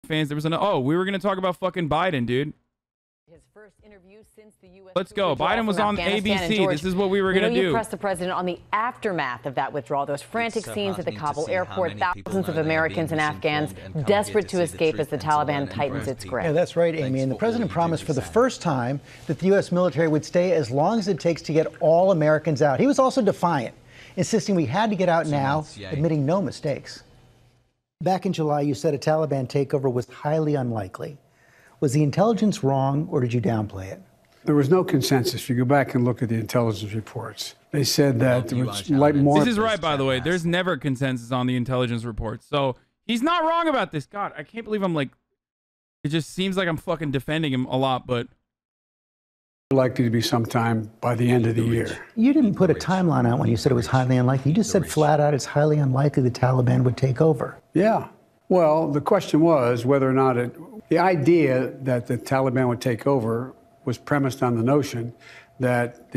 fans. There was oh, we were going to talk about fucking Biden, dude. His first interview since the U.S. Let's go. Biden was on ABC. George, this is what we were going to do. You pressed the president on the aftermath of that withdrawal, those frantic scenes at the Kabul airport, thousands of Americans and Afghans desperate to escape as the Taliban tightens its grip. Yeah, that's right, Amy. And the president promised for the first time that the U.S. military would stay as long as it takes to get all Americans out. He was also defiant, insisting we had to get out now, admitting no mistakes. Back in July, you said a Taliban takeover was highly unlikely. Was the intelligence wrong, or did you downplay it? There was no consensus. If you go back and look at the intelligence reports, they said that there was like more. This is right, by the way. There's never consensus on the intelligence reports. So he's not wrong about this. God, I can't believe I'm like, it just seems like I'm fucking defending him a lot, but. Likely to be sometime by the end of the year. You didn't put a timeline out when you said it was highly unlikely. You just said flat out it's highly unlikely the Taliban would take over. Yeah. Well, the question was whether or not the idea that the Taliban would take over was premised on the notion that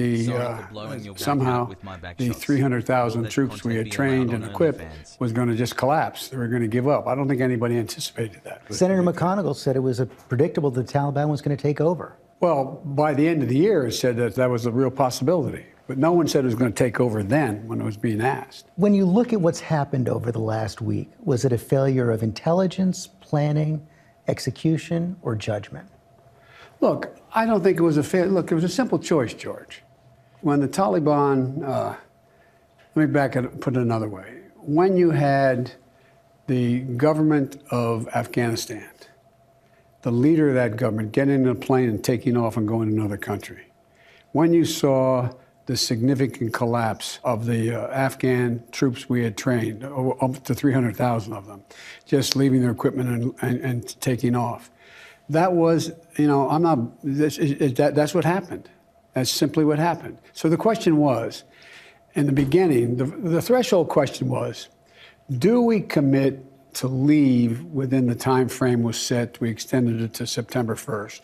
somehow the 300,000 troops we had trained and equipped was going to just collapse. They were going to give up. I don't think anybody anticipated that. Senator McConnell said it was predictable the Taliban was going to take over. Well, by the end of the year, it said that that was a real possibility. But no one said it was going to take over then when it was being asked. When you look at what's happened over the last week, was it a failure of intelligence, planning, execution, or judgment? Look, I don't think it was a failure. Look, it was a simple choice, George. When the Taliban, let me put it another way. When you had the government of Afghanistan, the leader of that government getting in a plane and taking off and going to another country, when you saw the significant collapse of the Afghan troops we had trained, up to 300,000 of them, just leaving their equipment and taking off. That was, that's what happened. That's simply what happened. So the question was, in the beginning, the threshold question was, do we commit to leave within the time frame was set? We extended it to September 1st.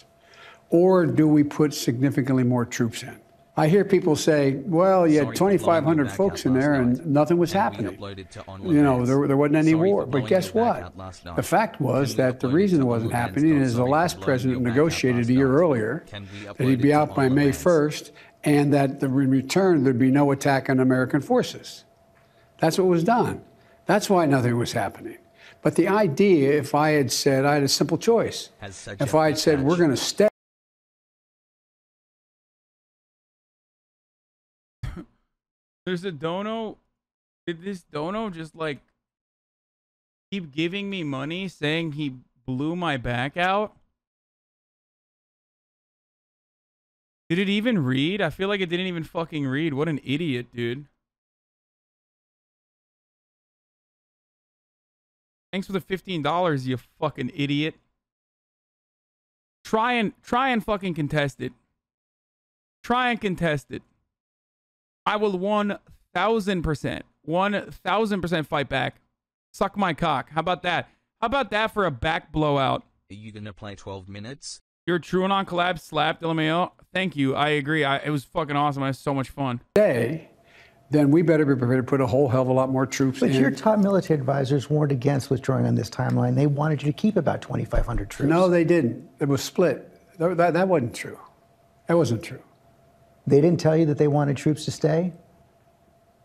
Or do we put significantly more troops in? I hear people say, well, you had 2,500 folks in there and nothing was happening. There wasn't any war. But guess what? The fact was that the reason it wasn't happening is the last president negotiated a year earlier that he'd be out by May 1st and that in return there'd be no attack on American forces. That's what was done. That's why nothing was happening. But the idea, if I had said, I had a simple choice. If I had said, we're going to stay. There's a dono. Did this dono just like keep giving me money saying he blew my back out? Did it even read? I feel like it didn't even fucking read. What an idiot, dude. Thanks for the $15, you fucking idiot. Try and fucking contest it. Try and contest it. I will 1,000% fight back. Suck my cock. How about that? How about that for a back blowout? Are you gonna play 12 minutes? Your TrueAnon collab slapped LMAO. Thank you. I agree. It was fucking awesome. I had so much fun. Then we better be prepared to put a whole hell of a lot more troops in. But your top military advisors warned against withdrawing on this timeline. They wanted you to keep about 2,500 troops. No, they didn't. It was split. That wasn't true. That wasn't true. They didn't tell you that they wanted troops to stay?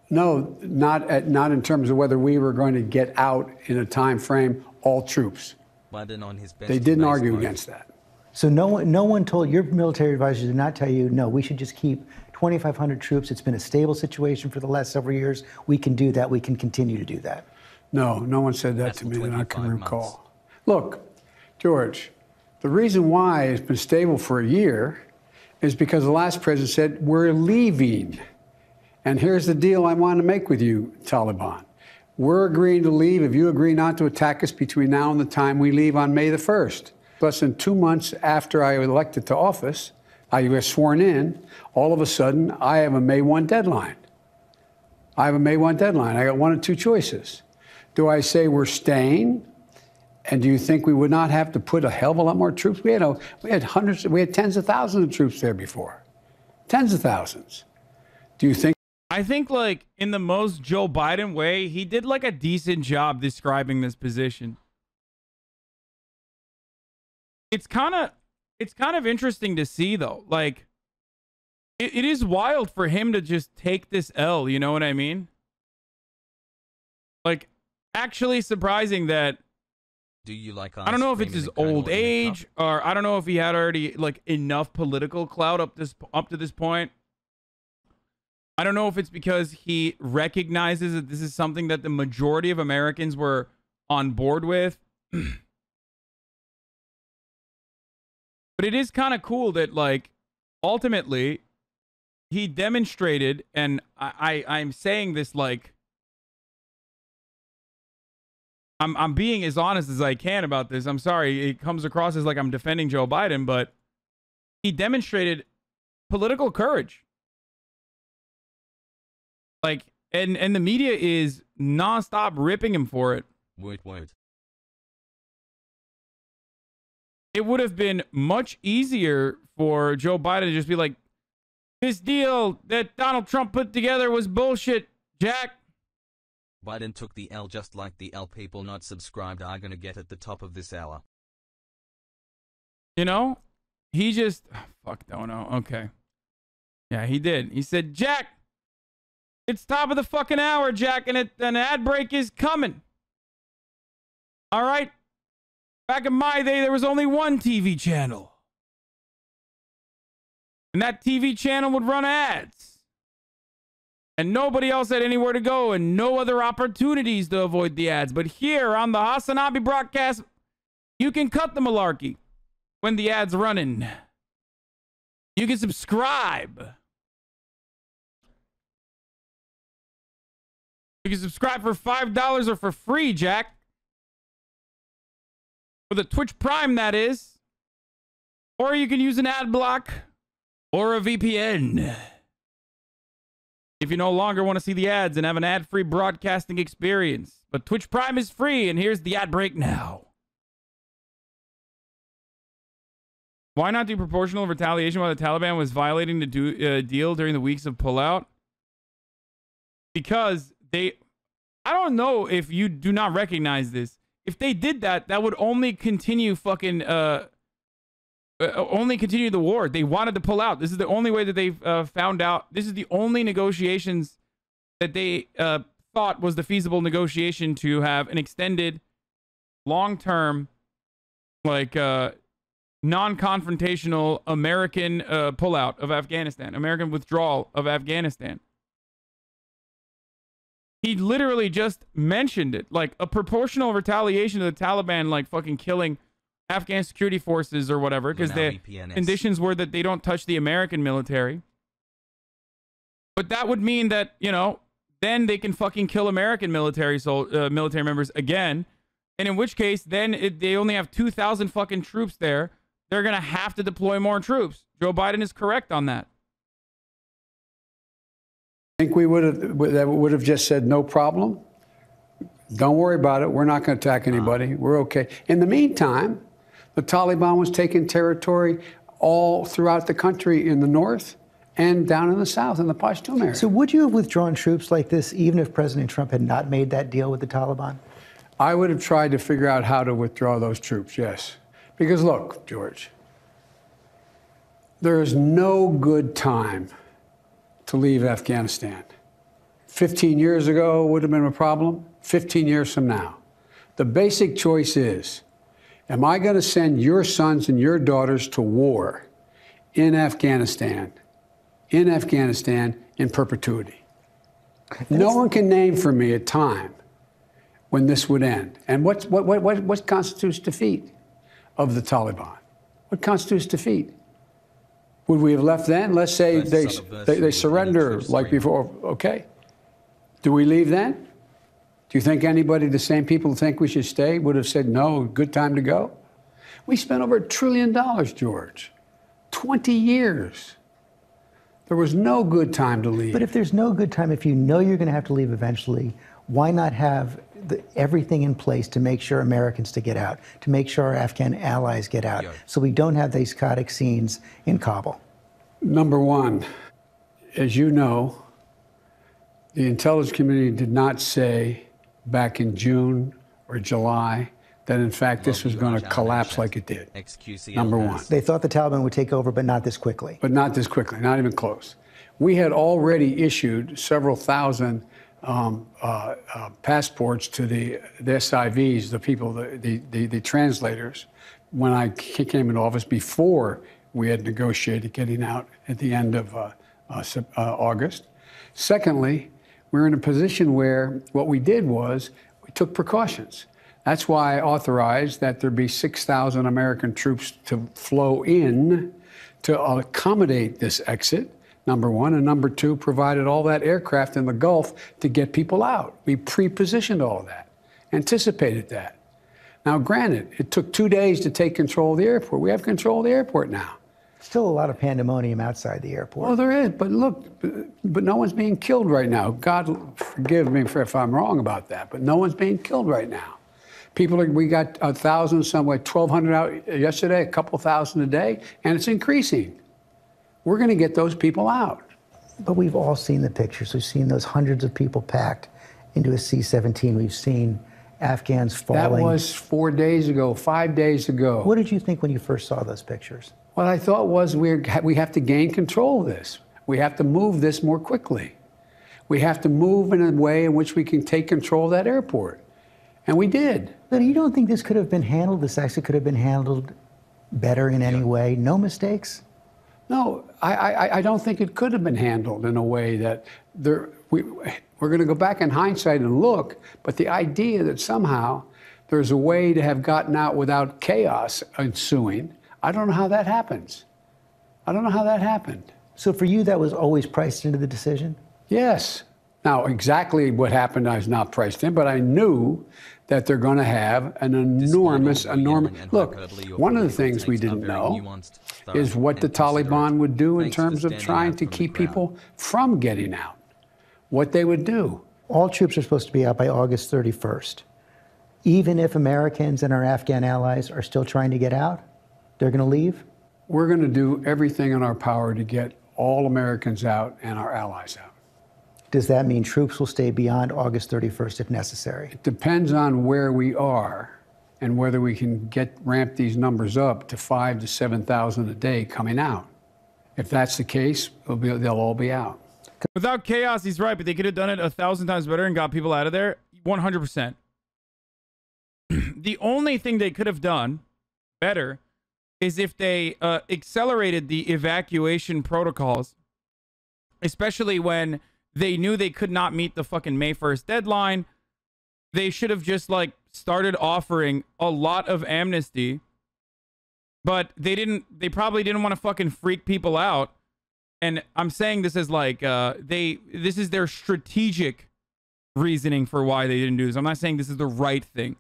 No, not in terms of whether we were going to get out in a time frame, all troops. Biden on his best they didn't argue against that. So no one told, your military advisors did not tell you, no, we should just keep 2,500 troops. It's been a stable situation for the last several years. We can do that. We can continue to do that. No, no one said that to me that I can recall. Look, George, the reason why it's been stable for a year is because the last president said, we're leaving. And here's the deal I want to make with you, Taliban. We're agreeing to leave if you agree not to attack us between now and the time we leave on May the 1st. Less than 2 months after I was elected to office, I was sworn in, all of a sudden, I have a May 1 deadline. I got one of two choices. Do I say we're staying? And do you think we would not have to put a hell of a lot more troops? We had tens of thousands of troops there before. Tens of thousands. Do you think? I think, like, in the most Joe Biden way, he did, like, a decent job describing this position. it's kind of interesting to see though. Like, it is wild for him to just take this L. You know what I mean? Like, actually surprising that. Do you like I don't know if it's his old age, or I don't know if he had already like enough political clout up to this point. I don't know if it's because he recognizes that this is something that the majority of Americans were on board with. But it is kind of cool that, like, ultimately he demonstrated, and I'm saying this like I'm being as honest as I can about this. I'm sorry, it comes across as like I'm defending Joe Biden, but he demonstrated political courage. Like, and the media is nonstop ripping him for it. Wait. It would have been much easier for Joe Biden to just be like, this deal that Donald Trump put together was bullshit, Jack. Biden took the L just like the L people not subscribed are gonna get at the top of this hour. You know? He just... fuck, don't know. Okay. Yeah, he did. He said, Jack, it's top of the fucking hour, Jack, and an ad break is coming. All right? Back in my day, there was only one TV channel. And that TV channel would run ads. And nobody else had anywhere to go and no other opportunities to avoid the ads. But here on the HasanAbi broadcast, you can cut the malarkey when the ad's running. You can subscribe. You can subscribe for $5 or for free, Jack. For the Twitch Prime, that is. Or you can use an ad block or a VPN. If you no longer want to see the ads and have an ad-free broadcasting experience. But Twitch Prime is free, and here's the ad break now. Why not do proportional retaliation while the Taliban was violating the deal during the weeks of pullout? Because they... I don't know if you do not recognize this. If they did that, that would only continue fucking... only continue the war. They wanted to pull out. This is the only way that they've found out. This is the only negotiations that they thought was the feasible negotiation to have an extended, long-term, like, non-confrontational American pullout of Afghanistan, American withdrawal of Afghanistan. He literally just mentioned it, like a proportional retaliation to the Taliban, like fucking killing Afghan security forces or whatever, because the conditions were that they don't touch the American military. But that would mean that, you know, then they can fucking kill American military members again. And in which case, then they only have 2,000 fucking troops there. They're going to have to deploy more troops. Joe Biden is correct on that. I think we would have just said, no problem. Don't worry about it. We're not going to attack anybody. We're okay. In the meantime, the Taliban was taking territory all throughout the country in the north and down in the south in the Pashtun area. So would you have withdrawn troops like this even if President Trump had not made that deal with the Taliban? I would have tried to figure out how to withdraw those troops, yes. Because look, George, there is no good time to leave Afghanistan. 15 years ago would have been a problem. 15 years from now. The basic choice is, am I going to send your sons and your daughters to war in Afghanistan in perpetuity? No one can name for me a time when this would end. And what constitutes defeat of the Taliban? What constitutes defeat? Would we have left then? Let's say they surrender like before. Okay. Do we leave then? Do you think anybody, the same people who think we should stay, would have said, no, good time to go? We spent over $1 trillion, George. 20 years. There was no good time to leave. But if there's no good time, if you know you're going to have to leave eventually, why not have everything in place to make sure Americans to get out, to make sure our Afghan allies get out, so we don't have these chaotic scenes in Kabul? Number one, as you know, the intelligence community did not say back in June or July that, in fact, this was going to collapse like it did. Number one. They thought the Taliban would take over, but not this quickly. But not this quickly, not even close. We had already issued several thousand passports to the SIVs, the people, the translators, when I came into office, before we had negotiated getting out at the end of August. Secondly, we're in a position where what we did was we took precautions. That's why I authorized that there be 6,000 American troops to flow in to accommodate this exit, number one. And number two, provided all that aircraft in the Gulf to get people out. We pre-positioned all of that, anticipated that. Now, granted, it took 2 days to take control of the airport. We have control of the airport now. Still a lot of pandemonium outside the airport. Well, there is, but look, but no one's being killed right now. God forgive me if I'm wrong about that, but no one's being killed right now. We got 1,000, some like 1,200 out yesterday, a couple thousand a day, and it's increasing. We're going to get those people out. But we've all seen the pictures. We've seen those hundreds of people packed into a C-17. We've seen Afghans falling. That was 4 days ago, 5 days ago. What did you think when you first saw those pictures? What I thought was we have to gain control of this. We have to move this more quickly. We have to move in a way in which we can take control of that airport. And we did. But you don't think this could have been handled, this actually could have been handled better in any way? No mistakes? No, I don't think it could have been handled in a way that we're going to go back in hindsight and look, but the idea that somehow there's a way to have gotten out without chaos ensuing, I don't know how that happens. I don't know how that happened. So for you, that was always priced into the decision? Yes. Now, exactly what happened, I was not priced in, but I knew that they're going to have an enormous. Look, one of the things we didn't know is what the Taliban would do in terms of trying to keep people from getting out, what they would do. All troops are supposed to be out by August 31st. Even if Americans and our Afghan allies are still trying to get out, they're going to leave? We're going to do everything in our power to get all Americans out and our allies out. Does that mean troops will stay beyond August 31st if necessary? It depends on where we are and whether we can ramp these numbers up to 5,000 to 7,000 a day coming out. If that's the case, they'll all be out. Without chaos, he's right, but they could have done it 1,000 times better and got people out of there. 100%. The only thing they could have done better is if they accelerated the evacuation protocols, especially when they knew they could not meet the fucking May 1st deadline. They should have just like started offering a lot of amnesty, but they didn't. They probably didn't want to fucking freak people out. And I'm saying this as like this is their strategic reasoning for why they didn't do this. I'm not saying this is the right thing,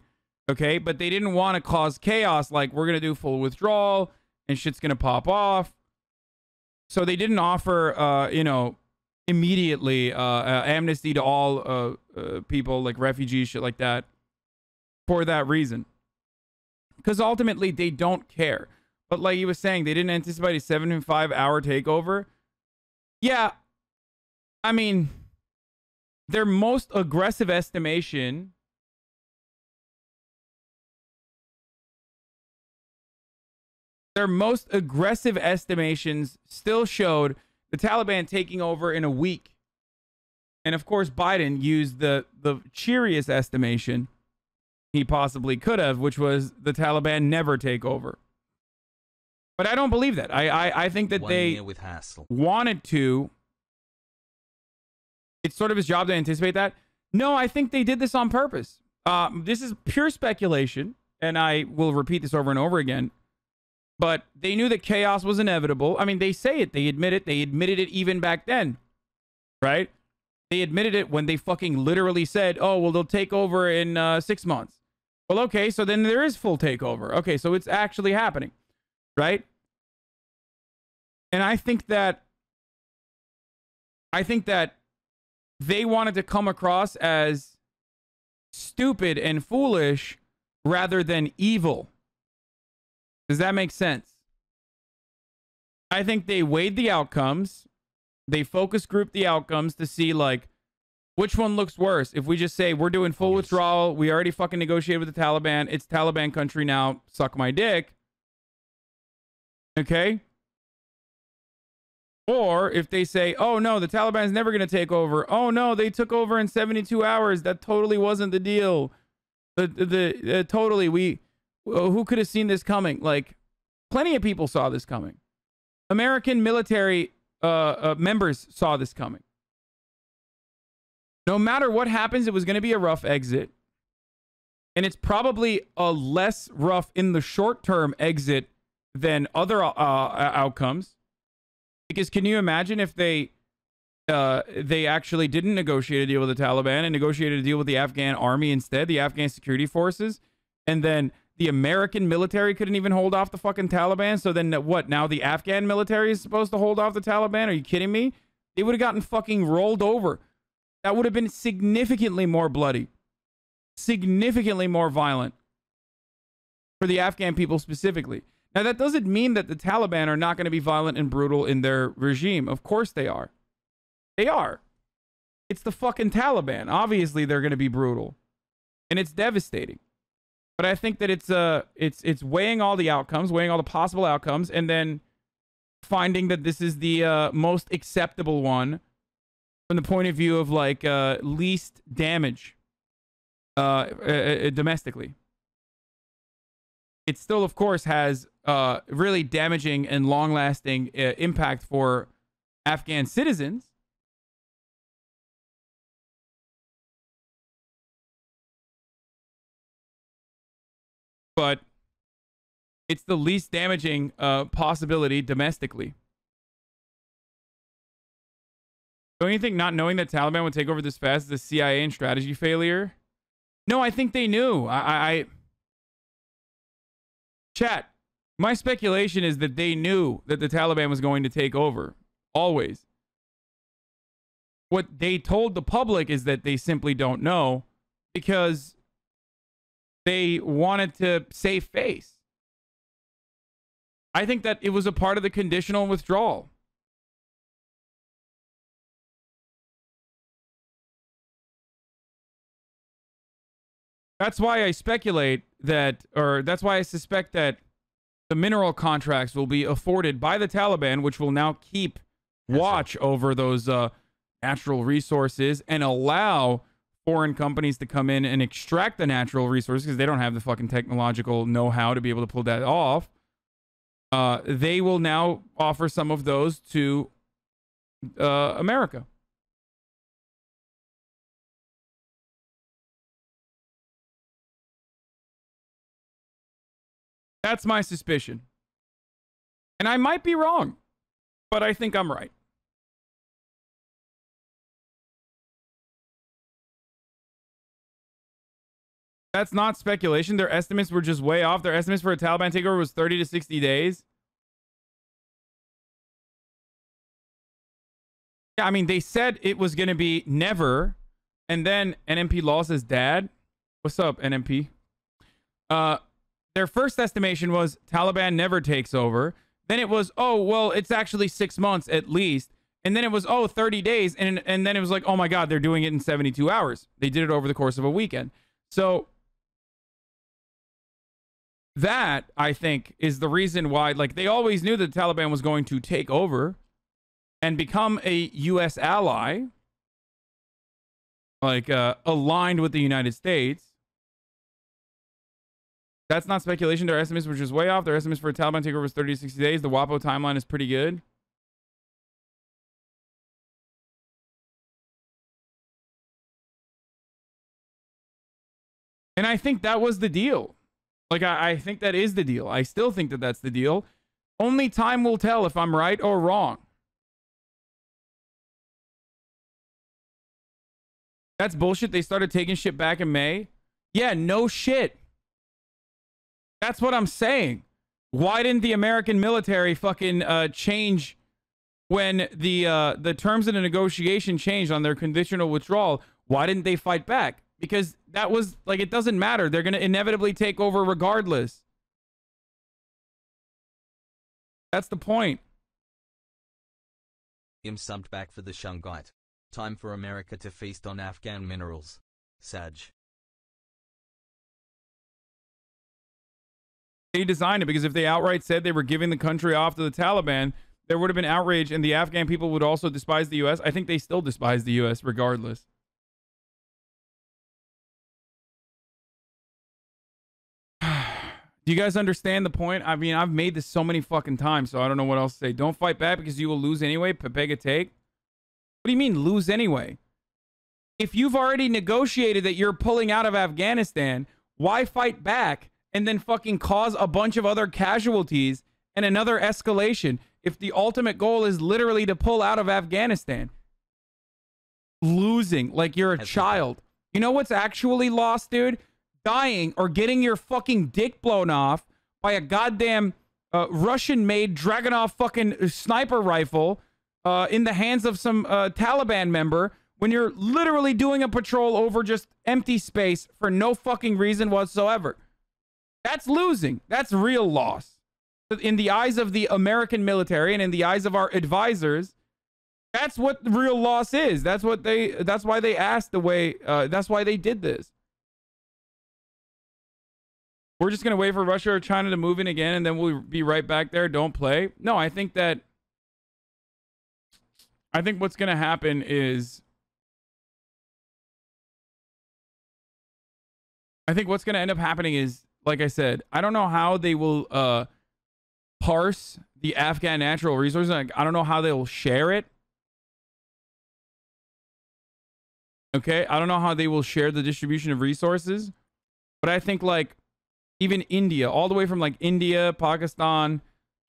okay? But they didn't want to cause chaos. Like, we're gonna do full withdrawal and shit's gonna pop off. So they didn't offer, you know, immediately amnesty to all people, like refugees, shit like that, for that reason. Because ultimately they don't care. But like he was saying, they didn't anticipate a 75-hour takeover. Yeah, I mean, their most aggressive estimation estimations still showed the Taliban taking over in a week. And of course, Biden used the cheeriest estimation he possibly could have, which was the Taliban never take over. But I don't believe that. I think that they wanted to. It's sort of his job to anticipate that. No, I think they did this on purpose. This is pure speculation, and I will repeat this over and over again. But they knew that chaos was inevitable. I mean, they say it. They admit it. They admitted it even back then, right? They admitted it when they fucking literally said, oh, well, they'll take over in 6 months. Well, okay, so then there is full takeover. Okay, so it's actually happening, right? And I think that they wanted to come across as stupid and foolish rather than evil. Does that make sense? I think they weighed the outcomes. They focus grouped the outcomes to see, like, Which one looks worse? If we just say we're doing full withdrawal, we already fucking negotiated with the Taliban, it's Taliban country now, suck my dick. Okay? Or if they say, oh no, the Taliban's never going to take over. Oh no, they took over in 72 hours. That totally wasn't the deal. Totally, who could have seen this coming? Like, plenty of people saw this coming. American military members saw this coming. No matter what happens, it was going to be a rough exit. And it's probably a less rough in the short term exit than other outcomes. Because can you imagine if they actually didn't negotiate a deal with the Taliban and negotiated a deal with the Afghan army instead, the Afghan security forces, and then the American military couldn't even hold off the fucking Taliban? So then what? Now the Afghan military is supposed to hold off the Taliban? Are you kidding me? They would have gotten fucking rolled over. That would have been significantly more bloody, significantly more violent for the Afghan people specifically. Now, that doesn't mean that the Taliban are not going to be violent and brutal in their regime. Of course they are. They are. It's the fucking Taliban. Obviously, they're going to be brutal. And it's devastating. But I think that it's weighing all the outcomes, weighing all the possible outcomes, and then finding that this is the most acceptable one from the point of view of like least damage domestically. It still, of course, has really damaging and long-lasting impact for Afghan citizens. But it's the least damaging possibility domestically. Don't you think not knowing that Taliban would take over this fast is a CIA and strategy failure? No, I think they knew. Chat, my speculation is that they knew that the Taliban was going to take over. Always. What they told the public is that they simply don't know because they wanted to save face. I think that it was a part of the conditional withdrawal. That's why I speculate that, or that's why I suspect that the mineral contracts will be afforded by the Taliban, which will now keep watch over those natural resources and allow foreign companies to come in and extract the natural resources because they don't have the fucking technological know-how to be able to pull that off. They will now offer some of those to America. That's my suspicion. And I might be wrong, but I think I'm right. That's not speculation. Their estimates were just way off. Their estimates for a Taliban takeover was 30 to 60 days. Yeah, I mean, they said it was going to be never. And then NMP Law says, Dad, what's up, NMP? Their first estimation was Taliban never takes over. Then it was, oh, well, it's actually 6 months at least. And then it was, oh, 30 days. And then it was like, oh, my God, they're doing it in 72 hours. They did it over the course of a weekend. So that, I think, is the reason why, like, they always knew that the Taliban was going to take over and become a U.S. ally, like, aligned with the United States. That's not speculation. Their estimates were just way off. Their estimates for a Taliban takeover was 30 to 60 days. The WAPO timeline is pretty good. And I think that was the deal. Like, I think that is the deal. I still think that that's the deal. Only time will tell if I'm right or wrong. That's bullshit. They started taking shit back in May. Yeah, no shit. That's what I'm saying. Why didn't the American military fucking change when the terms of the negotiation changed on their conditional withdrawal? Why didn't they fight back? Because that was, like, it doesn't matter. They're going to inevitably take over regardless. That's the point. I'm subbed back for the Shungite. Time for America to feast on Afghan minerals. Sag. They designed it because if they outright said they were giving the country off to the Taliban, there would have been outrage, and the Afghan people would also despise the U.S. I think they still despise the U.S. regardless. Do you guys understand the point? I mean, I've made this so many fucking times, so I don't know what else to say. Don't fight back because you will lose anyway. Pepega take. What do you mean lose anyway? If you've already negotiated that you're pulling out of Afghanistan, why fight back and then fucking cause a bunch of other casualties and another escalation if the ultimate goal is literally to pull out of Afghanistan? Losing like you're a child. You know what's actually lost, dude? Dying or getting your fucking dick blown off by a goddamn Russian-made Dragunov fucking sniper rifle in the hands of some Taliban member when you're literally doing a patrol over just empty space for no fucking reason whatsoever. That's losing. That's real loss. In the eyes of the American military and in the eyes of our advisors, that's what real loss is. That's why they asked the way, that's why they did this. We're just going to wait for Russia or China to move in again and then we'll be right back there. Don't play. No, I think what's going to happen is what's going to end up happening is, like I said, I don't know how they will parse the Afghan natural resources. Like, I don't know how they will share it. Okay, I don't know how they will share the distribution of resources, but I think like even India, all the way from like India, Pakistan,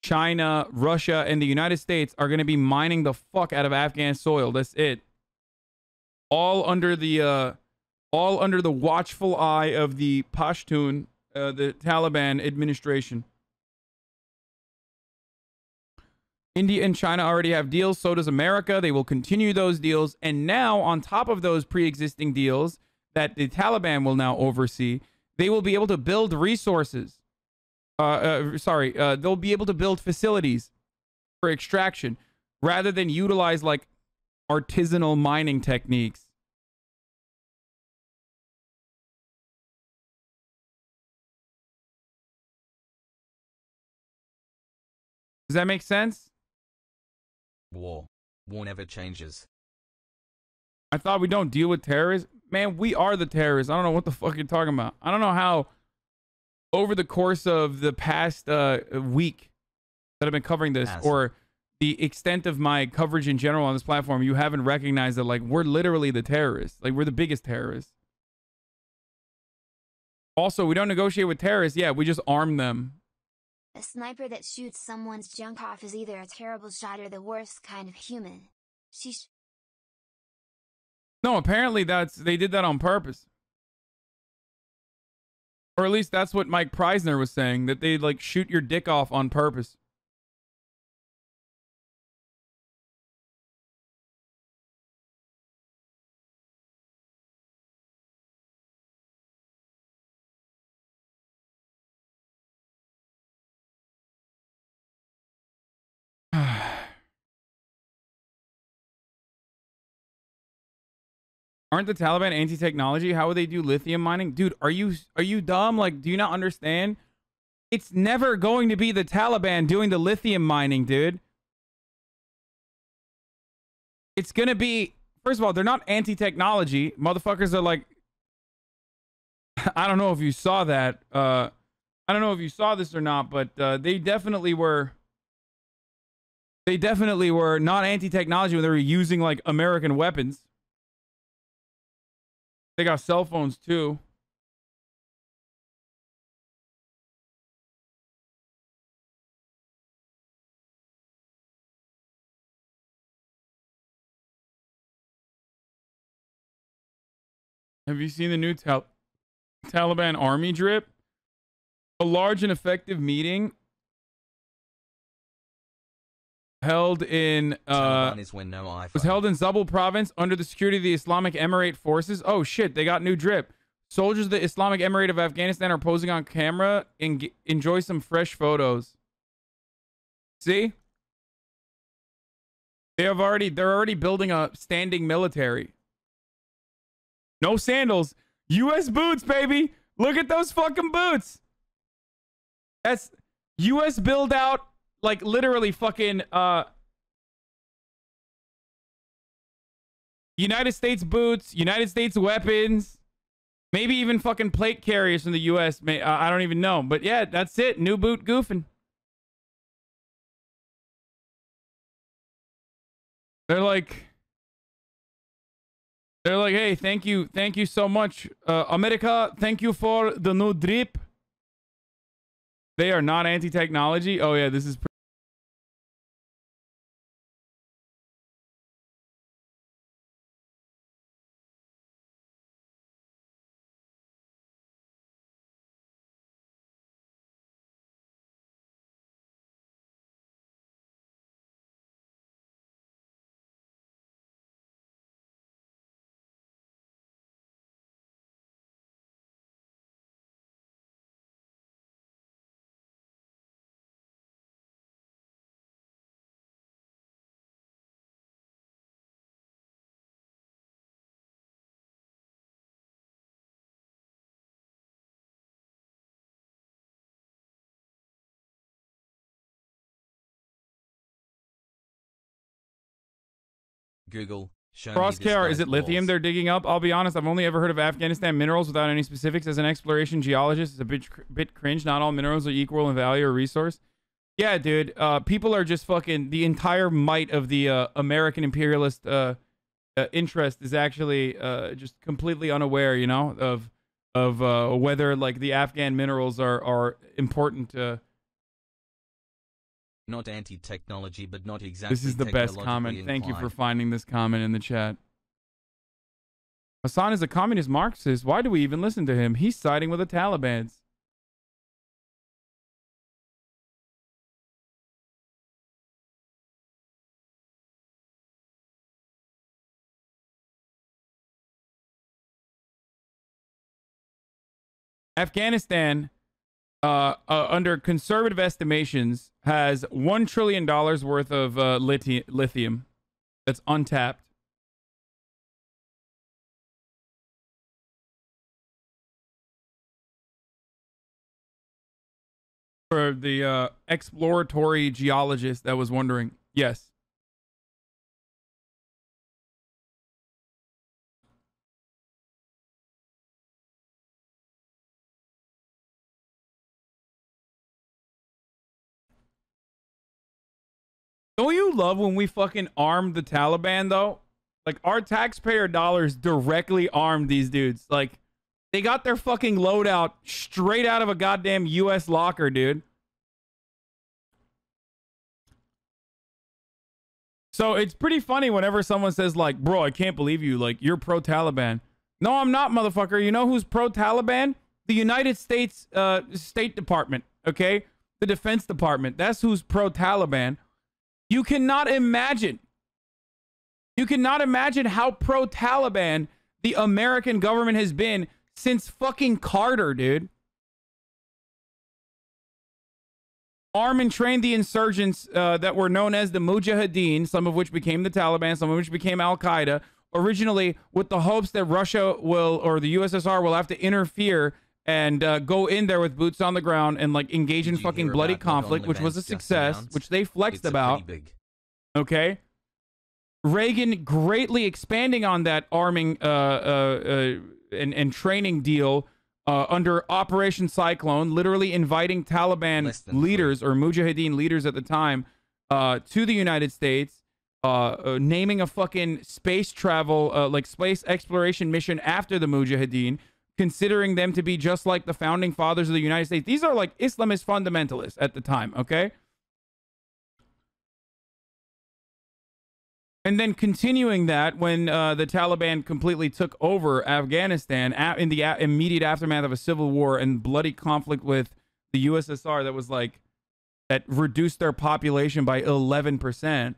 China, Russia, and the United States are going to be mining the fuck out of Afghan soil. That's it. All under the watchful eye of the Pashtun, the Taliban administration. India and China already have deals. So does America. They will continue those deals. And now, on top of those pre-existing deals that the Taliban will now oversee, they will be able to build resources. They'll be able to build facilities for extraction rather than utilize like artisanal mining techniques. Does that make sense? War never changes. I thought we don't deal with terrorists. Man, we are the terrorists. I don't know what the fuck you're talking about. I don't know how over the course of the past week that I've been covering this, or the extent of my coverage in general on this platform, you haven't recognized that like we're literally the terrorists. Like we're the biggest terrorists. Also, we don't negotiate with terrorists. Yeah, we just arm them. A sniper that shoots someone's junk off is either a terrible shot or the worst kind of human. Sheesh. No, apparently they did that on purpose. Or at least that's what Mike Preisner was saying, that they like shoot your dick off on purpose. Aren't the Taliban anti-technology? How would they do lithium mining? Dude, are you dumb? Like, do you not understand? It's never going to be the Taliban doing the lithium mining, dude. It's going to be, first of all, they're not anti-technology. Motherfuckers are like, I don't know if you saw that. I don't know if you saw this or not, but they definitely were not anti-technology when they were using like American weapons. They got cell phones too. Have you seen the new Taliban army drip? A large and effective meeting held in was held in Zabul province under the security of the Islamic Emirate forces. Oh shit, they got new drip. Soldiers of the Islamic Emirate of Afghanistan are posing on camera and enjoy some fresh photos. See? They're already building a standing military. No sandals. U.S. boots, baby. Look at those fucking boots. That's U.S. build out, like literally fucking United States boots, United States weapons, maybe even fucking plate carriers from the U.S. I don't even know. But yeah, that's it. New boot goofing. They're like, hey, thank you so much, America. Thank you for the new drip. They are not anti-technology. Oh yeah, this is. Google. Crosshair, is it lithium they're digging up? I'll be honest, I've only ever heard of Afghanistan minerals without any specifics. As an exploration geologist, it's a bit cringe. Not all minerals are equal in value or resource. Yeah, dude. People are just fucking... The entire might of the American imperialist interest is actually just completely unaware, you know, of whether, like, the Afghan minerals are important. Not anti-technology, but not exactly. This is the best comment. Thank you for finding this comment in the chat. Hasan is a communist Marxist. Why do we even listen to him? He's siding with the Taliban. Afghanistan, under conservative estimations, has $1 trillion worth of lithium that's untapped. For the exploratory geologist that was wondering, yes. Don't you love when we fucking armed the Taliban, though? Like, our taxpayer dollars directly armed these dudes. Like, they got their fucking loadout straight out of a goddamn U.S. locker, dude. So it's pretty funny whenever someone says, like, bro, I can't believe you. Like, you're pro-Taliban. No, I'm not, motherfucker. You know who's pro-Taliban? The United States State Department, okay? The Defense Department. That's who's pro-Taliban. You cannot imagine how pro-Taliban the American government has been since fucking Carter, dude. Arm and train the insurgents that were known as the Mujahideen, some of which became the Taliban, some of which became Al-Qaeda, originally with the hopes that Russia will, or the USSR will have to interfere and go in there with boots on the ground and like engage in fucking bloody conflict, which was a success, which they flexed about. Okay. Reagan greatly expanding on that arming and training deal under Operation Cyclone, literally inviting Taliban leaders or Mujahideen leaders at the time to the United States, naming a fucking space travel, like space exploration mission after the Mujahideen, considering them to be just like the founding fathers of the United States. These are like Islamist fundamentalists at the time, okay? And then continuing that when the Taliban completely took over Afghanistan in the immediate aftermath of a civil war and bloody conflict with the USSR that was like, that reduced their population by 11%,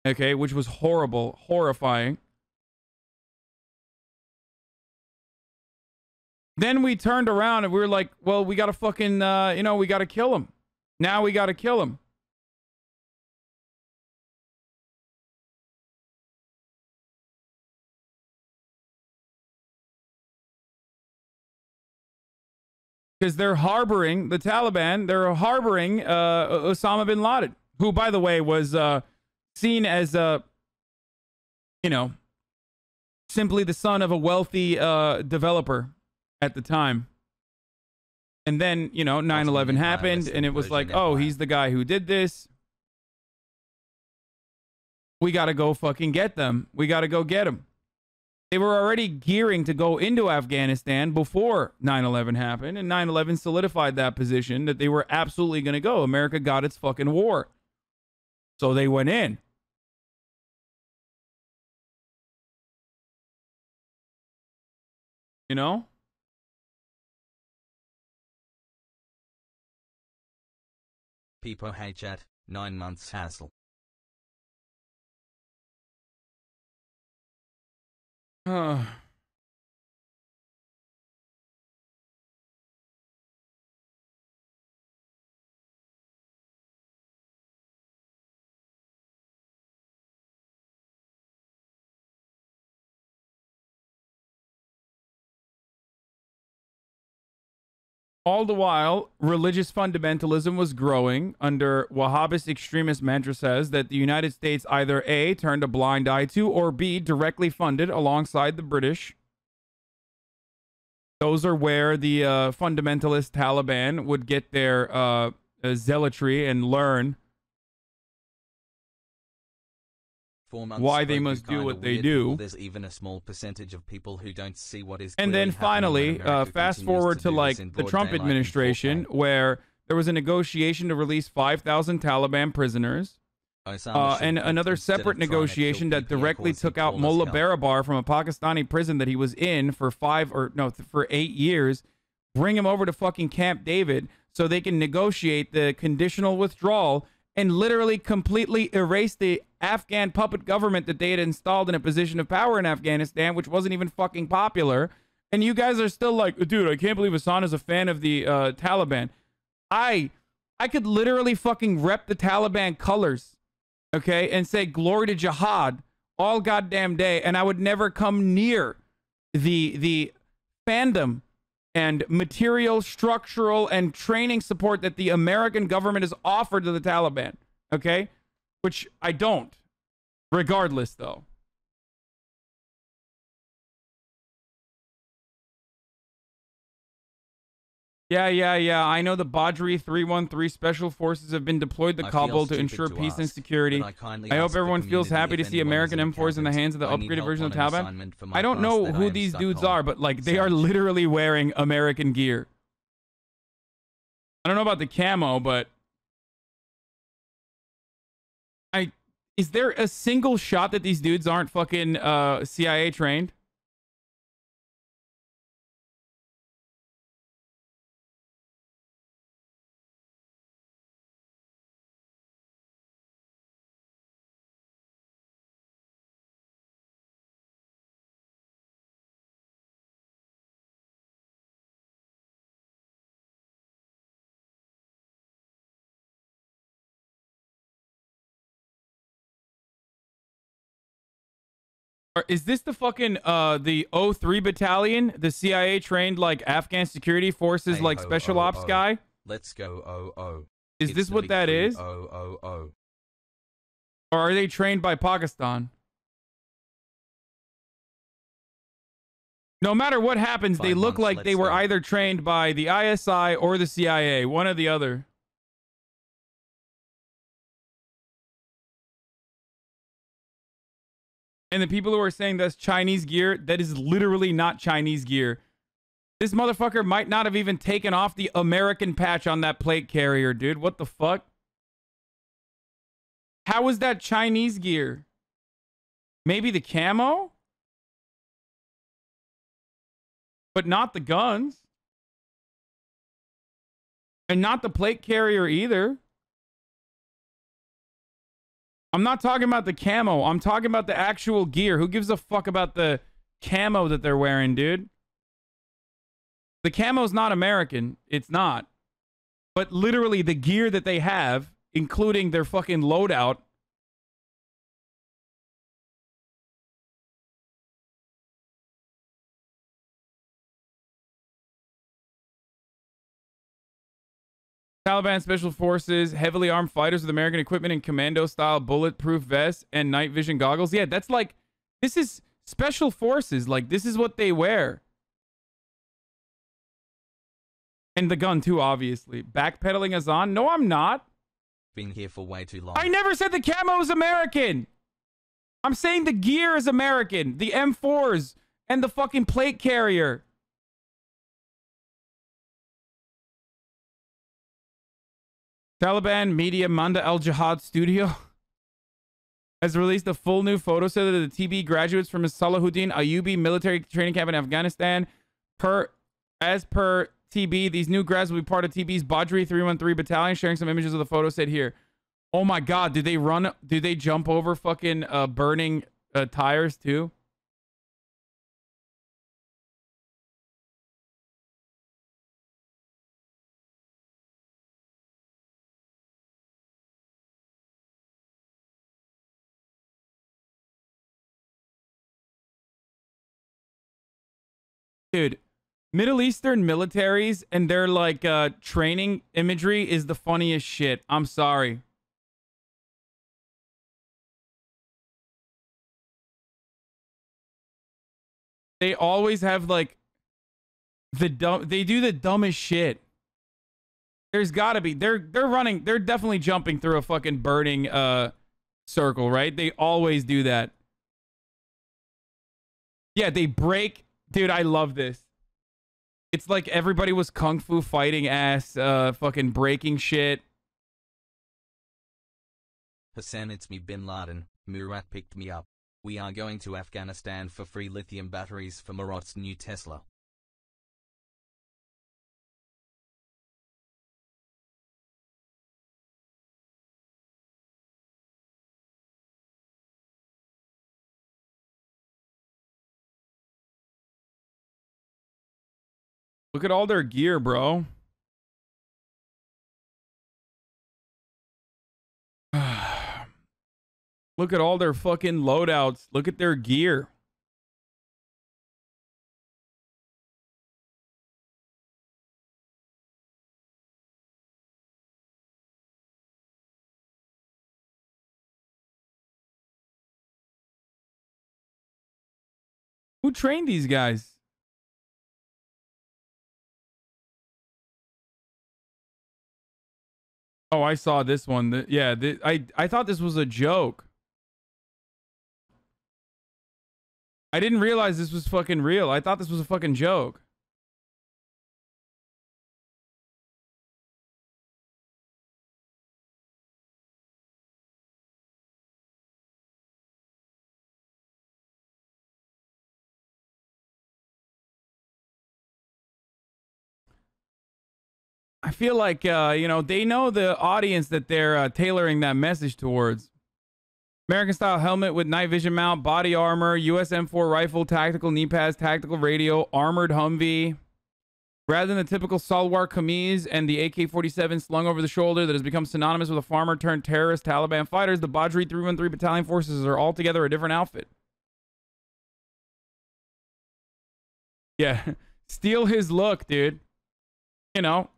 okay, which was horrible, horrifying. Then we turned around and we were like, well, we got to fucking, you know, we got to kill him. Now we got to kill him. because they're harboring the Taliban. They're harboring Osama bin Laden, who, by the way, was seen as you know, simply the son of a wealthy developer at the time. And then, you know, 9/11 happened, and it was like, oh, he's the guy who did this. We got to go fucking get them. We got to go get them. They were already gearing to go into Afghanistan before 9/11 happened, and 9/11 solidified that position that they were absolutely going to go. America got its fucking war. So they went in. You know? People hate chat, 9 months hassle. All the while, religious fundamentalism was growing under Wahhabist extremist madrasas that the United States either A, turned a blind eye to, or B, directly funded alongside the British. Those are where the fundamentalist Taliban would get their zealotry and learn why they must do what they do. There's even a small percentage of people who don't see what is. And then finally, fast forward to like the Trump administration, where there was a negotiation to release 5,000 Taliban prisoners, and another separate negotiation that directly took out Mullah Barabar from a Pakistani prison that he was in for 8 years, bring him over to fucking Camp David so they can negotiate the conditional withdrawal and literally completely erase the Afghan puppet government that they had installed in a position of power in Afghanistan, which wasn't even fucking popular. And you guys are still like, dude, I can't believe Hassan is a fan of the Taliban. I could literally fucking rep the Taliban colors, okay, and say glory to jihad all goddamn day, and I would never come near the fandom and material, structural, and training support that the American government has offered to the Taliban, okay? Which I don't. Regardless, though. Yeah. I know the Badri 313 special forces have been deployed to Kabul to ensure peace and security. I hope everyone feels happy to see American M4s in the hands of the upgraded version of the Taliban. I don't know who these dudes are, but like they are literally wearing American gear. I don't know about the camo, but is there a single shot that these dudes aren't fucking CIA trained? Is this the fucking the 03 battalion, the CIA trained like Afghan security forces, like special ops guy? Let's go. Is this what that is? Or are they trained by Pakistan? No matter what happens, they look like they were either trained by the ISI or the CIA, one or the other. And the people who are saying that's Chinese gear, that is literally not Chinese gear. This motherfucker might not have even taken off the American patch on that plate carrier, dude. What the fuck? How is that Chinese gear? Maybe the camo? But not the guns. And not the plate carrier either. I'm not talking about the camo. I'm talking about the actual gear. Who gives a fuck about the camo that they're wearing, dude? The camo's not American. It's not. But literally the gear that they have, including their fucking loadout, Taliban special forces, heavily armed fighters with American equipment and commando-style bulletproof vests and night vision goggles. Yeah, that's like, this is special forces. Like, this is what they wear. And the gun, too, obviously. Backpedaling Hasan? No, I'm not. Been here for way too long. I never said the camo is American. I'm saying the gear is American. The M4s and the fucking plate carrier. Taliban media Manda al-Jihad studio has released a full new photo set of the TB graduates from Salahuddin Ayyubi military training camp in Afghanistan. As per TB, these new grads will be part of TB's Badri 313 battalion. Sharing some images of the photo set here. Oh my god, did they jump over fucking burning tires too? Dude, Middle Eastern militaries and their like training imagery is the funniest shit. I'm sorry. They always have like they do the dumbest shit. There's gotta be they're definitely jumping through a fucking burning circle, right? They always do that. Yeah, they break. Dude, I love this. It's like everybody was kung fu fighting ass, fucking breaking shit. Hasan, it's me, Bin Laden. Murat picked me up. We are going to Afghanistan for free lithium batteries for Murat's new Tesla. Look at all their gear, bro. Look at all their fucking loadouts. Look at their gear. Who trained these guys? Oh, I saw this one. Yeah, I thought this was a joke. I didn't realize this was fucking real. I thought this was a fucking joke. I feel like, you know, they know the audience that they're tailoring that message towards. American-style helmet with night vision mount, body armor, US M4 rifle, tactical knee pads, tactical radio, armored Humvee. Rather than the typical Salwar kameez and the AK-47 slung over the shoulder that has become synonymous with a farmer-turned-terrorist Taliban fighters, the Badri 313 battalion forces are altogether a different outfit. Yeah, steal his look, dude. You know.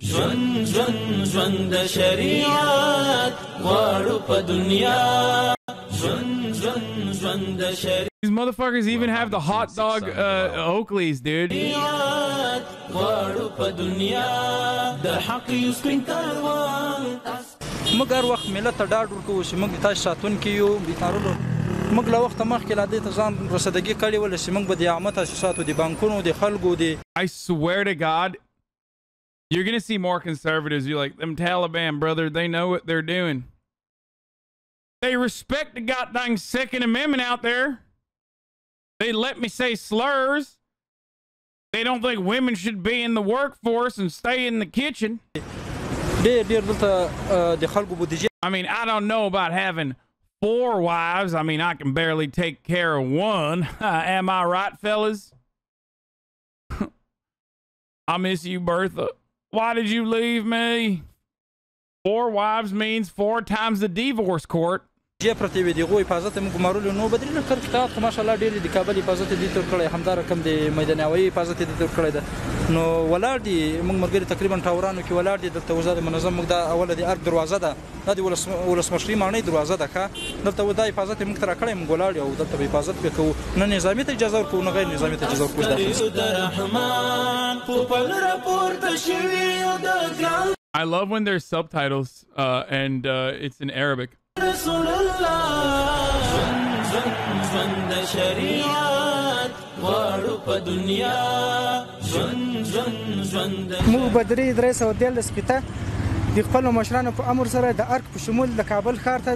These motherfuckers even have the hot dog Oakleys, dude. I swear to God, you're gonna see more conservatives. You're like, them Taliban, brother, they know what they're doing. They respect the goddamn Second Amendment out there. They let me say slurs. They don't think women should be in the workforce and stay in the kitchen. I mean, I don't know about having 4 wives. I mean, I can barely take care of one. Am I right, fellas? I miss you, Bertha. Why did you leave me? 4 wives means 4 times the divorce court. جه پرتی وی دیغه حفاظت موږ ګمارول نو بدري نه کړ کتاب خو ماشاءالله ډېر د کابل حفاظت دي تر کړی همدار کم د میدان هوایي حفاظت دي تر کړی ده نو ولار دي موږ مرګري تقریبا ټاورانو کې ولار دي دلته وزاره منظم موږ دا اوله د ارګ دروازه ده د ولس مشري معنی دروازه ده ښه دلته ودا حفاظت موږ تر کړی موږ ولار او دلته حفاظت وکړو نه نظامی ته اجازه ورکو نه غیر نظامی ته اجازه ورکو I love when there's subtitles and it's in Arabic. موږ بدري درې سو دیل سپیته د خپل مشرانو په امر سره د ارک په شمول د کابل ښار ته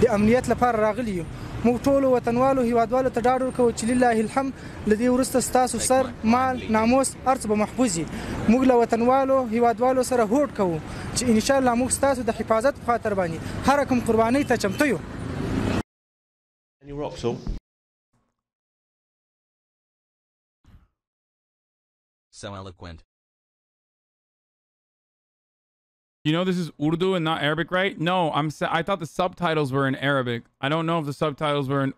د امنیت لپاره راغلي یو موږ ټول وطنوالو هیوادوالو ته ډاډ ورکوو چې لله الحمد لدی ورسته ستاسو سر مال ناموس ارڅ به محفوظ وي موږ له وطنوالو هیوادوالو سره هوډ کوو چې ان شاء الله موږ ستاسو د حفاظت په خاطر باندې هر کوم قرباني ته چمتو یو So eloquent. You know this is Urdu and not Arabic, right? No, I thought the subtitles were in Arabic. I don't know if the subtitles were in...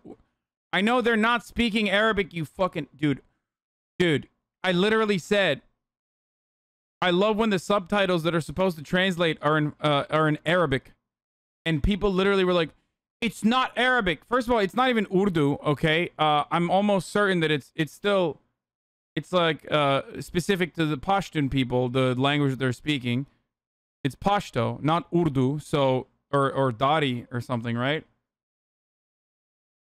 I know they're not speaking Arabic, you fucking... Dude, I literally said... I love when the subtitles that are supposed to translate are in Arabic. And people literally were like, it's not Arabic. First of all, it's not even Urdu, okay? I'm almost certain that it's still... It's like specific to the Pashtun people, the language they're speaking. It's Pashto, not Urdu, so or Dari or something, right?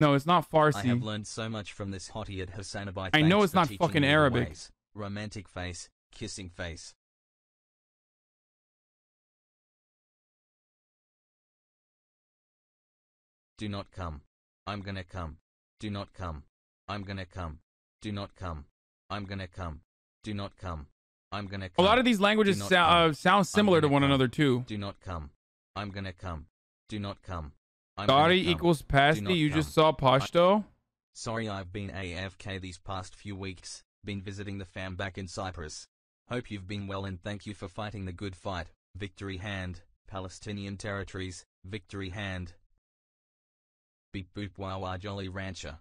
No, it's not Farsi. I have learned so much from this hottie at HasanAbi. I know it's not fucking Arabic. Romantic face, kissing face. Do not come. I'm gonna come. Do not come. I'm gonna come. Do not come. I'm gonna come. Do not come. I'm gonna come. A lot of these languages sound similar to one another too. Do not come. I'm gonna come. Do not come. Dari equals Pashto. You just saw Pashto? Sorry, I've been AFK these past few weeks. Been visiting the fam back in Cyprus. Hope you've been well and thank you for fighting the good fight. Victory hand. Palestinian territories. Victory hand. Beep boop wah jolly rancher.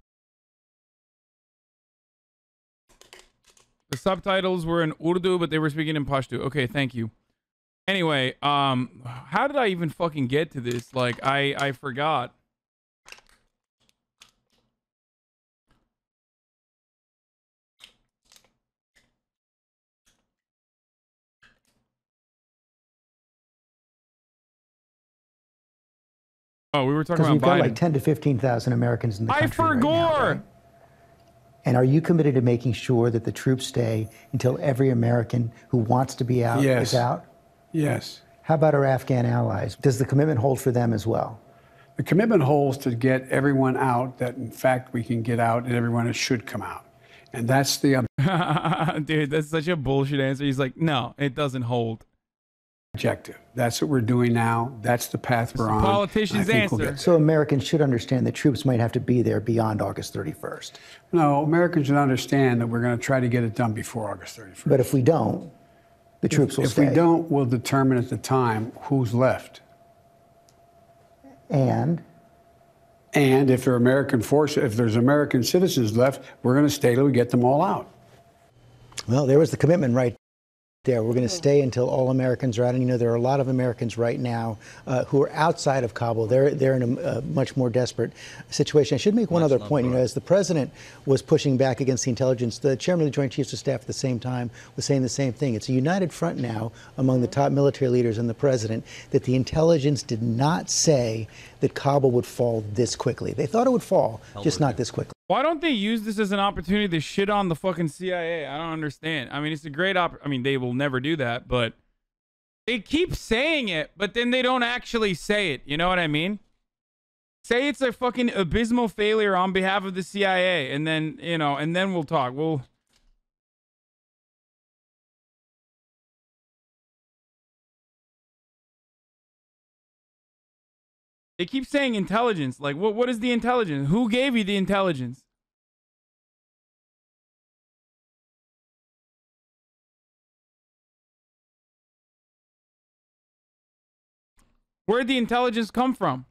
The subtitles were in Urdu, but they were speaking in Pashto. Okay, thank you. Anyway, how did I even fucking get to this? Like, I forgot. Oh, we were talking about we've got Biden. like 10 to 15,000 Americans in the country. I forgot. Right now, right? And are you committed to making sure that the troops stay until every American who wants to be out is out? Yes. How about our Afghan allies? Does the commitment hold for them as well? The commitment holds to get everyone out that, in fact, we can get out and everyone should come out. And that's the... Dude, that's such a bullshit answer. He's like, no, it doesn't hold. Objective. That's what we're doing now. That's the path we're on. Politician's answer. So Americans should understand that troops might have to be there beyond August 31st. No, Americans should understand that we're going to try to get it done before August 31st. But if we don't, the troops will stay. If we don't, we'll determine at the time who's left. And if there are American forces, if there's American citizens left, we're going to stay till we get them all out. Well, there was the commitment right there. We're going to stay until all Americans are out. And, you know, there are a lot of Americans right now who are outside of Kabul. They're in a much more desperate situation. I should make one other point. You know, as the president was pushing back against the intelligence, the chairman of the Joint Chiefs of Staff at the same time was saying the same thing. It's a united front now among the top military leaders and the president that the intelligence did not say that Kabul would fall this quickly. They thought it would fall, just not this quickly. Why don't they use this as an opportunity to shit on the fucking CIA? I don't understand. I mean, it's a great I mean, they will never do that, but they keep saying it, but then they don't actually say it. You know what I mean? Say it's a fucking abysmal failure on behalf of the CIA, and then, you know, and then we'll talk. They keep saying intelligence. Like, what is the intelligence? Who gave you the intelligence? Where'd the intelligence come from?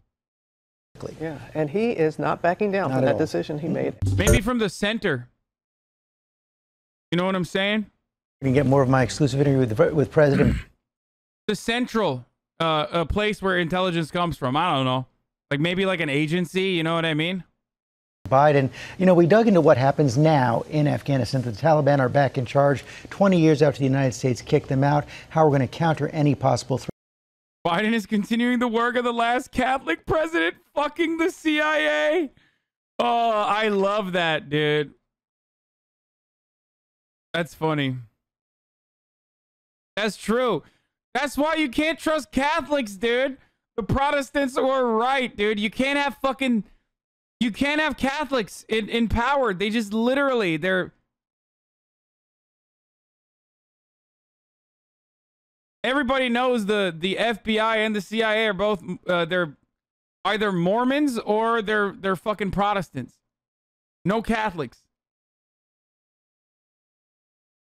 Yeah, and he is not backing down from that decision he made. Maybe from the center. You know what I'm saying? You can get more of my exclusive interview with President. The central a place where intelligence comes from. I don't know. Like maybe like an agency, you know what I mean? Biden. You know, we dug into what happens now in Afghanistan. The Taliban are back in charge 20 years after the United States kicked them out. How we're going to counter any possible threat. Biden is continuing the work of the last Catholic president fucking the CIA. Oh, I love that, dude. That's funny. That's true. That's why you can't trust Catholics, dude. The Protestants were right, dude. You can't have Catholics in power. They just literally, everybody knows the FBI and the CIA are both they're either Mormons or they're fucking Protestants. No Catholics.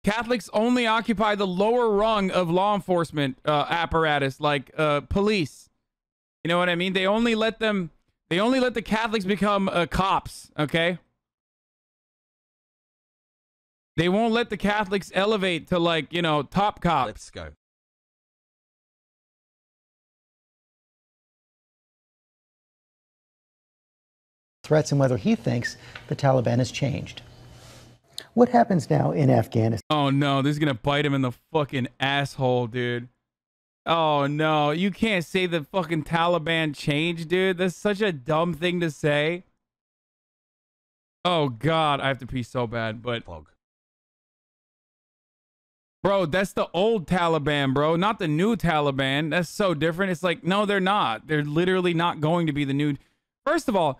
Catholics only occupy the lower rung of law enforcement apparatus, like police. You know what I mean? They only let the Catholics become cops, okay? They won't let the Catholics elevate to, like, you know, top cops. Let's go. Threats and whether he thinks the Taliban has changed. What happens now in Afghanistan? Oh no, this is gonna bite him in the fucking asshole, dude. Oh no, you can't say the fucking Taliban changed, dude. That's such a dumb thing to say. Oh god, I have to pee so bad, but bro, that's the old Taliban, bro, not the new Taliban. That's so different. It's like, no, they're not. They're literally not going to be the new. First of all,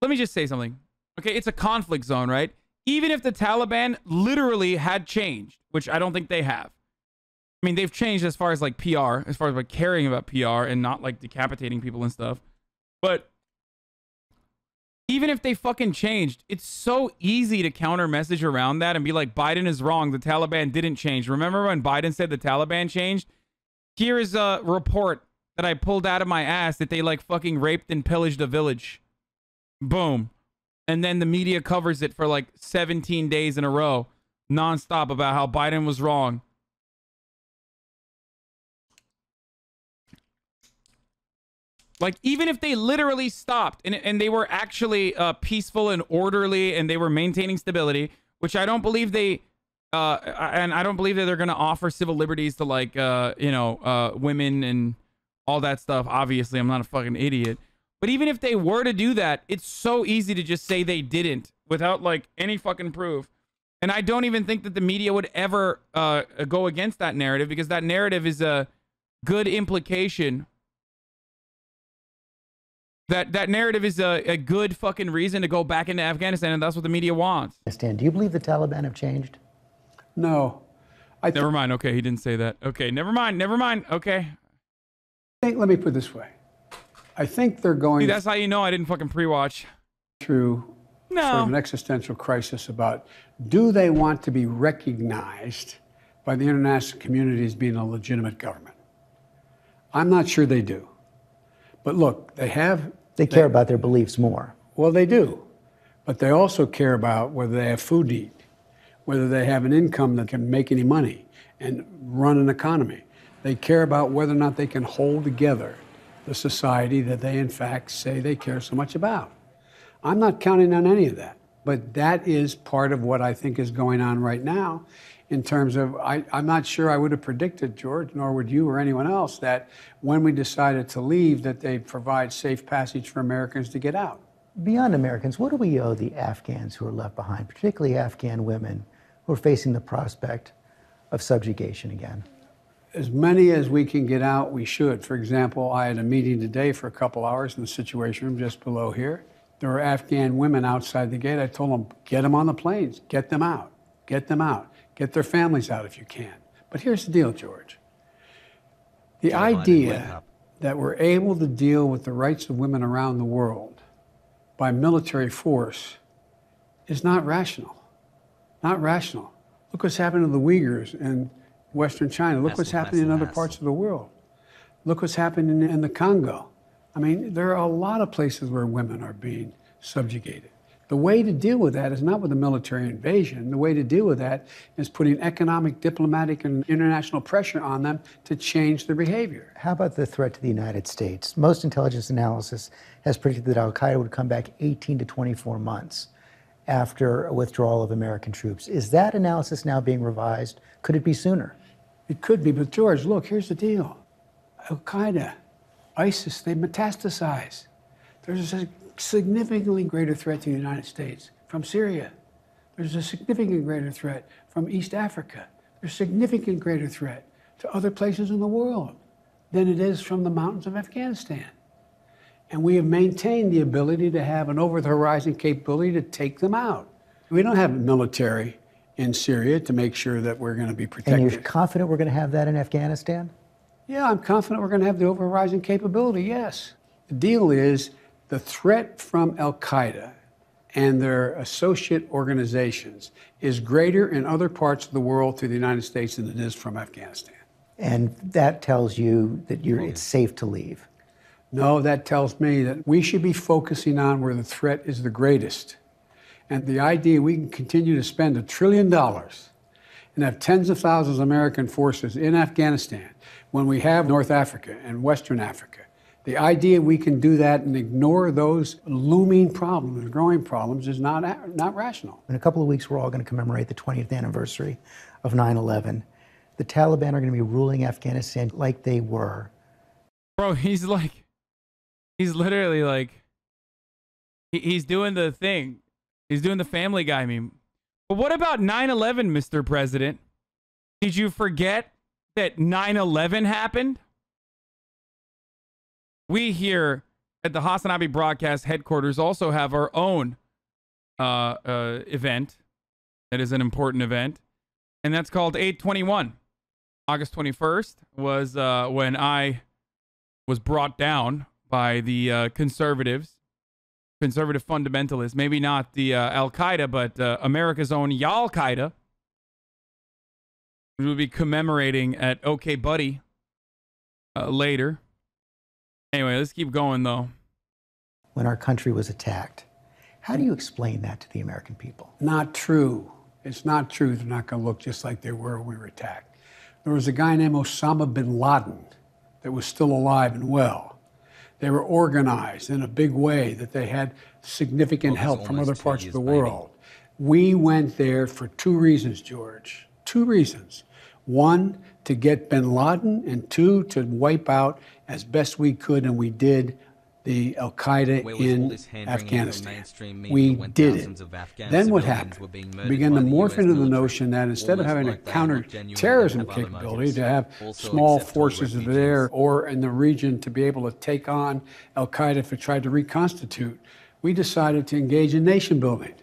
let me just say something. Okay, it's a conflict zone, right? Even if the Taliban literally had changed, which I don't think they have. I mean, they've changed as far as like PR, as far as like caring about PR and not like decapitating people and stuff. But even if they fucking changed, it's so easy to counter message around that and be like, Biden is wrong. The Taliban didn't change. Remember when Biden said the Taliban changed? Here is a report that I pulled out of my ass that they like fucking raped and pillaged a village. Boom. And then the media covers it for like 17 days in a row, nonstop, about how Biden was wrong. Like, even if they literally stopped and they were actually peaceful and orderly and they were maintaining stability, which I don't believe they, and I don't believe that they're going to offer civil liberties to, like, you know, women and all that stuff. Obviously, I'm not a fucking idiot. But even if they were to do that, it's so easy to just say they didn't without, like, any fucking proof. And I don't even think that the media would ever go against that narrative, because that narrative is a good implication. That narrative is a good fucking reason to go back into Afghanistan, and that's what the media wants. Do you believe the Taliban have changed? No. Never mind. Okay, he didn't say that. Okay, never mind. Never mind. Okay. Let me put it this way. I think they're going... See, that's how you know I didn't fucking pre-watch. ...through sort of an existential crisis about, do they want to be recognized by the international community as being a legitimate government? I'm not sure they do. But look, they care about their beliefs more. Well, they do. But they also care about whether they have food to eat, whether they have an income that can make any money and run an economy. They care about whether or not they can hold together the society that they, in fact, say they care so much about. I'm not counting on any of that. But that is part of what I think is going on right now in terms of, I'm not sure I would have predicted, George, nor would you or anyone else, that when we decided to leave, that they'd provide safe passage for Americans to get out. Beyond Americans, what do we owe the Afghans who are left behind, particularly Afghan women who are facing the prospect of subjugation again? As many as we can get out, we should. For example, I had a meeting today for a couple hours in the Situation Room just below here. There were Afghan women outside the gate. I told them, get them on the planes, get them out, get them out. Get their families out if you can. But here's the deal, George. The idea that we're able to deal with the rights of women around the world by military force is not rational. Not rational. Look what's happened to the Uyghurs in Western China. Look what's happening in other parts of the world. Look what's happening in the Congo. I mean, there are a lot of places where women are being subjugated. The way to deal with that is not with a military invasion. The way to deal with that is putting economic, diplomatic, and international pressure on them to change their behavior. How about the threat to the United States? Most intelligence analysis has predicted that al-Qaeda would come back 18 to 24 months after a withdrawal of American troops. Is that analysis now being revised? Could it be sooner? It could be, but George, look, here's the deal. Al-Qaeda, ISIS, they metastasize. There's a significantly greater threat to the United States from Syria. There's a significant greater threat from East Africa. There's a significant greater threat to other places in the world than it is from the mountains of Afghanistan. And we have maintained the ability to have an over-the-horizon capability to take them out. We don't have military in Syria to make sure that we're going to be protected. And you're confident we're going to have that in Afghanistan? Yeah, I'm confident we're going to have the over-horizon capability, yes. The deal is the threat from al-Qaeda and their associate organizations is greater in other parts of the world through the United States than it is from Afghanistan. And that tells you that it's safe to leave? No, that tells me that we should be focusing on where the threat is the greatest. And the idea we can continue to spend $1 trillion and have tens of thousands of American forces in Afghanistan when we have North Africa and Western Africa. The idea we can do that and ignore those looming problems, growing problems, is not rational. In a couple of weeks, we're all going to commemorate the 20th anniversary of 9/11. The Taliban are going to be ruling Afghanistan like they were. Bro, he's literally like, he's doing the thing. He's doing the Family Guy meme. But what about 9/11, Mr. President? Did you forget that 9/11 happened? We here at the HasanAbi broadcast headquarters also have our own event that is an important event, and that's called 8/21. August 21st was when I was brought down by the conservative fundamentalists. Maybe not the Al-Qaeda, but America's own Y'all-Qaeda. We will be commemorating at OK Buddy later. Anyway, let's keep going, though. When our country was attacked, how do you explain that to the American people? Not true. It's not true. They're not going to look just like they were when we were attacked. There was a guy named Osama bin Laden that was still alive and well. They were organized in a big way, that they had significant help from other parts of the world. We went there for two reasons, George. Two reasons. One, to get bin Laden, and two, to wipe out as best we could, and we did, the Al-Qaeda in Afghanistan. We did it. Then what happened? We began to morph into the notion that instead of having a counter-terrorism capability, to have small forces there or in the region to be able to take on Al-Qaeda if it tried to reconstitute, we decided to engage in nation building.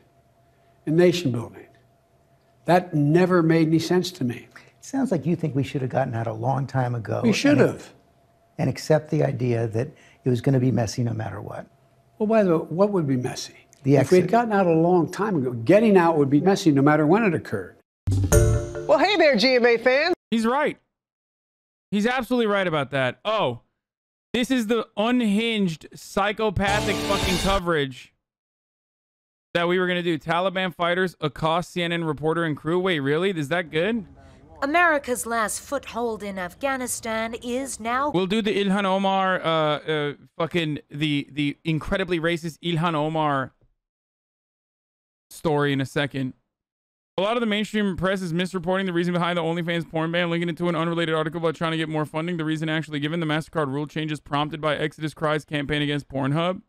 That never made any sense to me. It sounds like you think we should have gotten out a long time ago. We should have. And accept the idea that it was going to be messy no matter what. Well, by the way, what would be messy? The exit. If we had gotten out a long time ago, getting out would be messy no matter when it occurred. Well, hey there, GMA fans. He's right. He's absolutely right about that. Oh, this is the unhinged, psychopathic fucking coverage that we were going to do. Taliban fighters accost CNN reporter and crew. Wait, really? Is that good? America's last foothold in Afghanistan is now... We'll do the Ilhan Omar, the incredibly racist Ilhan Omar story in a second. A lot of the mainstream press is misreporting the reason behind the OnlyFans porn ban, linking it to an unrelated article about trying to get more funding. The reason actually given, the MasterCard rule changes prompted by Exodus Cry's campaign against Pornhub.